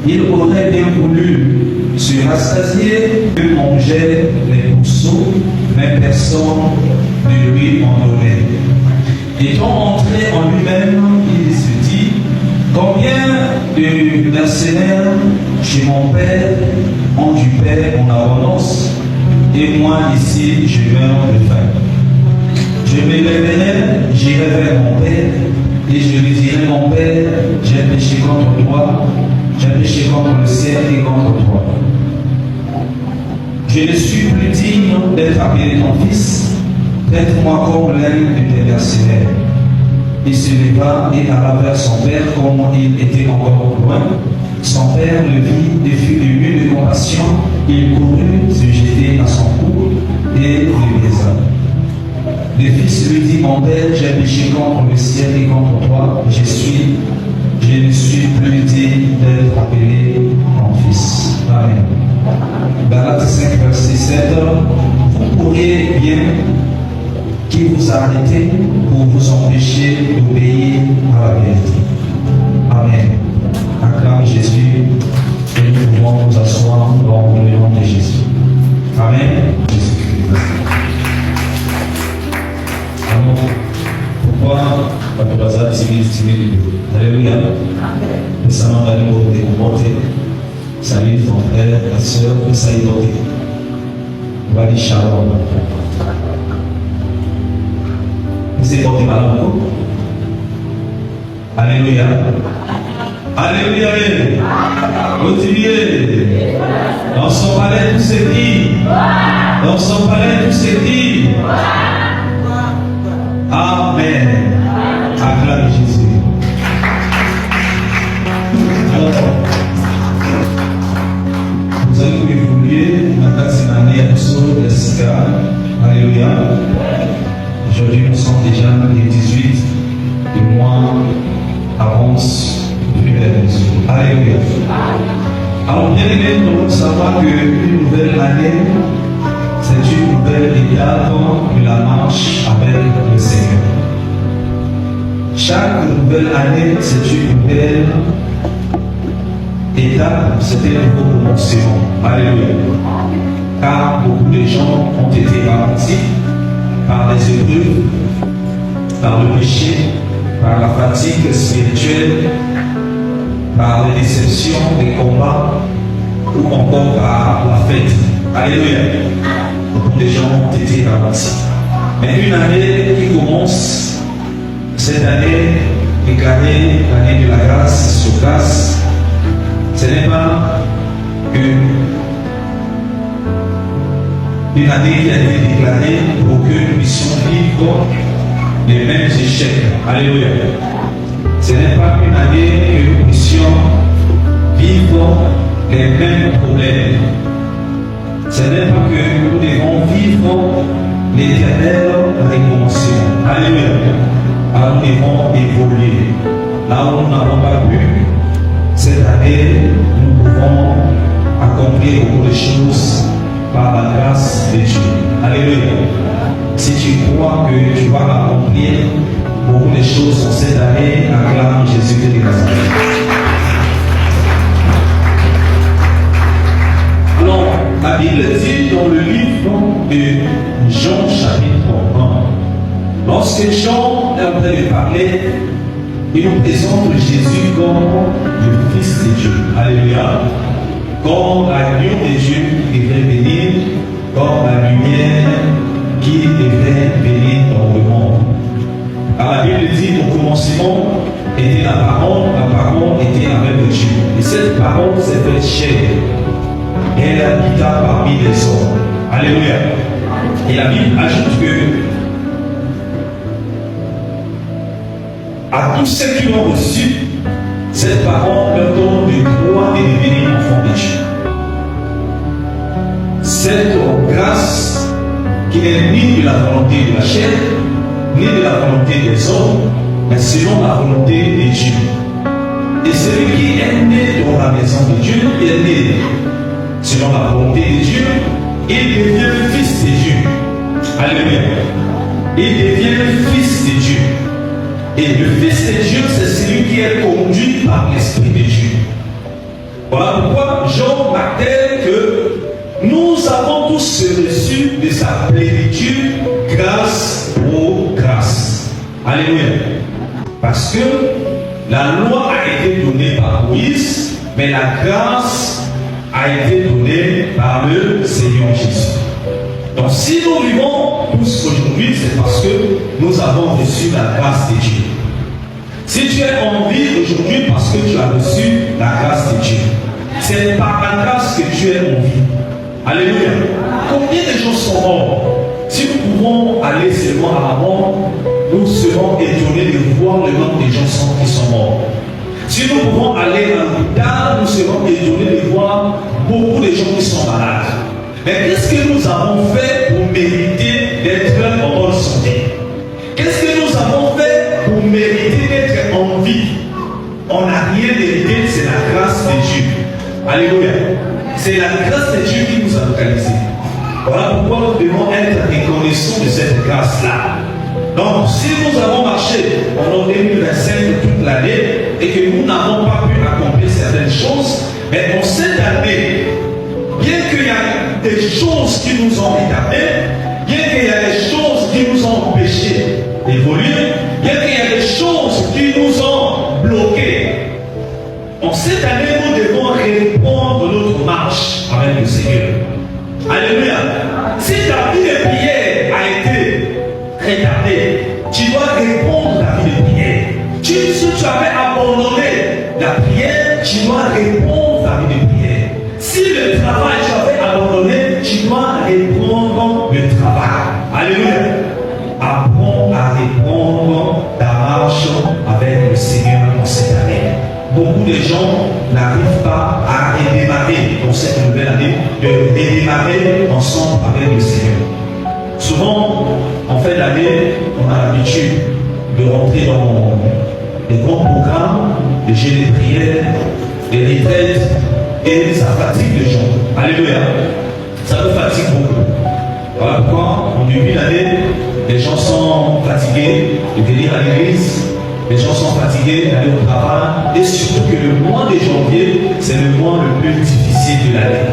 Il aurait bien voulu se rassasier, manger les morceaux, mais personne ne lui en donnait. Étant entré en lui-même, il se dit, combien de mercenaires chez mon père ont du pain en abondance, et moi ici je meurs de faim. Je me lèverai, j'irai vers mon père, et je lui dirai, mon père, j'ai péché contre toi, j'ai péché contre le ciel et contre toi. Je ne suis plus digne d'être appelé ton fils, traite-moi comme l'un de tes mercenaires. Il se leva et alla vers son père comme il était encore loin. Son père le vit et fut ému de compassion. Il courut se jeter à son cou et le baisa. Le fils lui dit, mon père, j'ai péché contre le ciel et contre toi. Je ne suis plus digne d'être appelé mon fils. Amen. Galates 5, verset 7. Vous pourriez bien qui vous arrêtez pour vous empêcher d'obéir à la vérité. Amen. Acclame Jésus et nous pouvons nous asseoir dans le nom de Jésus. Amen. Jésus-Christ. Alors, pourquoi la bazar c'est Alléluia. Récemment, on a commenté. Salut ton frère, ta soeur, que ça y est. On va dire shalom. C'est porté par l'amour. Alléluia. Alléluia. Continuez. Dans son palais, tout s'est dit. Dans son palais, tout s'est dit. Amen. Acclame Jésus. Alors, vous allez évoluer. Maintenant, c'est l'année à tous les cigares. Alléluia. Aujourd'hui, nous sommes déjà les 18 du mois avance plus vers les yeux. Alléluia. Alors, bien aimé, nous devons savoir qu'une nouvelle année, c'est une nouvelle étape de la marche avec le Seigneur. Chaque nouvelle année, c'est une nouvelle étape, c'est un nouveau commencement. Alléluia. Car beaucoup de gens ont été ralentis par les épreuves, par le péché, par la fatigue spirituelle, par les déceptions, les combats, ou encore par la fête. Alléluia. Beaucoup de gens ont été ralentis. Mais une année qui commence, cette année déclarée l'année de la grâce sur grâce, ce n'est pas une année qui a été déclarée pour que nous puissions vivre les mêmes échecs. Alléluia. Ce n'est pas une année que nous puissions vivre les mêmes problèmes. Ce n'est pas que nous devons vivre l'éternel recommencement. Alléluia. Alors nous devons évoluer. Là où nous n'avons pas pu, cette année, nous pouvons accomplir beaucoup de choses par la grâce de Dieu. Alléluia. Si tu crois que tu vas accomplir beaucoup de choses en cette année, acclame Jésus de Nazareth. Alors, la Bible dit dans le livre de Jean chapitre 1, lorsque Jean est en train de parler, il nous présente Jésus comme le Fils de Dieu. Alléluia. Comme l'agneau de Dieu qui devrait venir, comme la lumière qui devrait venir dans le monde. Car la Bible dit au commencement était la parole était avec Dieu. Et cette parole s'est faite chair. Elle habita parmi les hommes. Alléluia. Et la Bible ajoute que à tous ceux qui l'ont reçu, cette parole leur donne le droit de devenir enfants de Dieu. Cette grâce qui n'est ni de la volonté de la chair, ni de la volonté des hommes, mais selon la volonté de Dieu. Et celui qui est né dans la maison de Dieu, il est né selon la volonté de Dieu, il devient fils de Dieu. Alléluia. Il devient fils de Dieu. Et le Fils de Dieu, c'est celui qui est conduit par l'Esprit de Dieu. Voilà pourquoi Jean martelait que nous avons tous reçu de sa plénitude grâce aux grâces. Alléluia. Parce que la loi a été donnée par Moïse, mais la grâce a été donnée par le Seigneur Jésus. Donc si nous vivons tous aujourd'hui, c'est parce que nous avons reçu la grâce de Dieu. Si tu es en vie aujourd'hui parce que tu as reçu la grâce de Dieu, c'est par la grâce que tu es en vie. Alléluia. Combien de gens sont morts? Si nous pouvons aller seulement à la mort, nous serons étonnés de voir le nombre de gens qui sont morts. Si nous pouvons aller à l'hôpital, nous serons étonnés de voir beaucoup de gens qui sont malades. Mais qu'est-ce que nous avons fait pour mériter d'être en bonne santé? Qu'est-ce que nous avons fait pour mériter d'être en vie? On n'a rien mérité, c'est la grâce de Dieu. Alléluia. C'est la grâce de Dieu qui nous a localisés. Voilà pourquoi nous devons être reconnaissants de cette grâce-là. Donc, si nous avons marché pendant 2025 toute l'année et que nous n'avons pas pu accomplir certaines choses, mais en cette année, bien qu'il y ait des choses qui nous ont étapés, bien qu'il y ait des choses qui nous ont empêchés d'évoluer, bien qu'il y ait des choses qui nous ont bloqués, en cette année, nous devons reprendre notre marche avec le Seigneur. Alléluia. Si ta vie de prière a été retardée, tu dois répondre ta vie de prière. Si tu avais abandonné la prière, tu dois répondre ta vie de prière. Si le travail tu avais abandonné, tu dois reprendre le travail. Alléluia. Apprends à répondre ta marche avec le Seigneur en cette année. Beaucoup de gens n'arrivent pas à redémarrer dans cette nouvelle année, de redémarrer ensemble avec le Seigneur. Souvent, en fin d'année, on a l'habitude de rentrer dans des grands programmes, des jeûnes de prière, des retraites, et ça fatigue les gens. Alléluia. Ça nous fatigue beaucoup. Voilà pourquoi, en début d'année, les gens sont fatigués de venir à l'église. Les gens sont fatigués d'aller au travail et surtout que le mois de janvier, c'est le mois le plus difficile de l'année.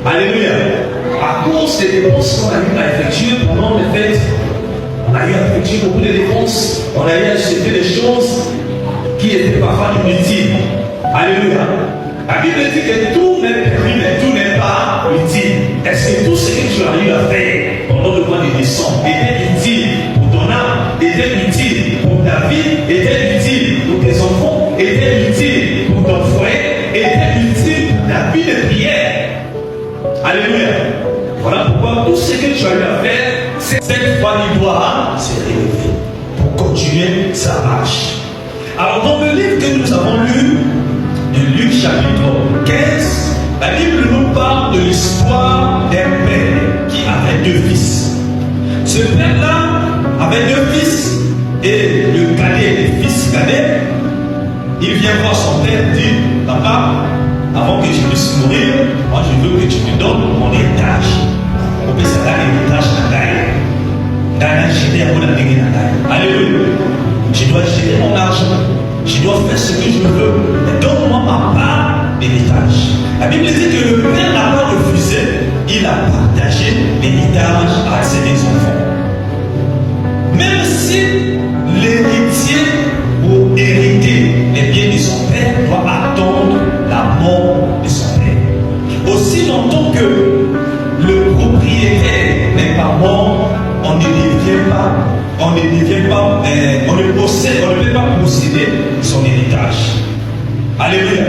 Alléluia. À cause des dépenses qu'on a eu à effectuer pendant les fêtes, on a eu à effectuer beaucoup de dépenses, on a eu à acheter des choses qui étaient parfois inutiles. Alléluia. La Bible dit que tout n'est permis, mais tout n'est pas utile. Est-ce que tout ce que tu as eu à faire pendant le mois de décembre était utile pour ton âme, était utile pour ta vie, était utile pour tes enfants, était utile pour ton foyer, était utile pour ta vie de prière? Alléluia. Voilà pourquoi tout ce que tu as eu à faire, cette fois il doit se relever pour continuer sa marche. Alors dans le livre que nous avons lu, de Luc chapitre 15, la Bible nous parle de l'histoire d'un père qui avait deux fils. Ce père-là avait deux fils et le cadet, le fils cadet, il vient voir son père et dit: papa, avant que je puisse mourir, moi je veux que tu me donnes mon héritage. On peut s'appeler l'héritage Nataï. Dans la alléluia. Je dois gérer mon argent. Je dois faire ce que je veux. Donne-moi ma part d'héritage. La Bible dit que le père n'a pas refusé. Il a partagé l'héritage à ses deux enfants. Même si l'héritier pour hériter les biens de son père doit attendre la mort de son père. Aussi longtemps que le propriétaire n'est pas mort, on ne peut pas posséder son héritage. Alléluia.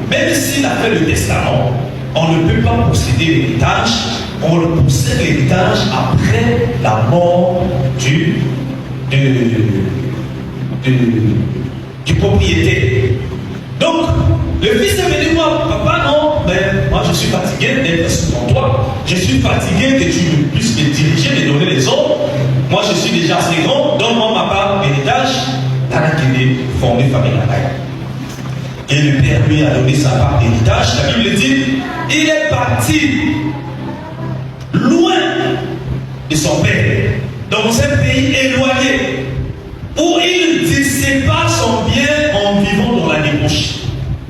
Même s'il a fait le testament, on ne peut pas posséder l'héritage. On le possède l'héritage après la mort du propriétaire. Donc, le fils avait dit: moi, papa, non, mais moi je suis fatigué d'être sous ton toit. Je suis fatigué que tu puisses me diriger, me donner les ordres. Moi je suis déjà assez grand, donne-moi ma part d'héritage. Dans la Guinée, fondée famille Nataï. Et le père lui a donné sa part d'héritage. La Bible dit: il est parti loin de son père, dans un pays éloigné, où il dissipait son bien en vivant dans la débauche.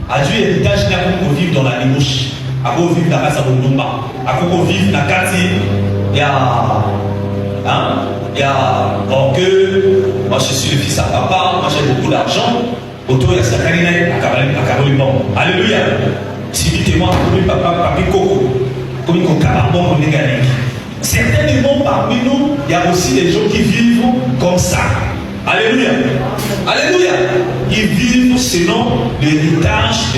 Adieu héritage n'a pas vivre dans la débauche. À quoi vivre dans la casa Bondumba. À quoi vivre dans la quartier. Il y a que moi je suis le fils à papa, moi j'ai beaucoup d'argent. Auto il y a sa carrière à Caroline. Alléluia. Si dites-moi, comme papa, papi coco, comme il carbone, comme il certainement parmi nous, il y a aussi des gens qui vivent comme ça. Alléluia. Alléluia. Ils vivent selon l'héritage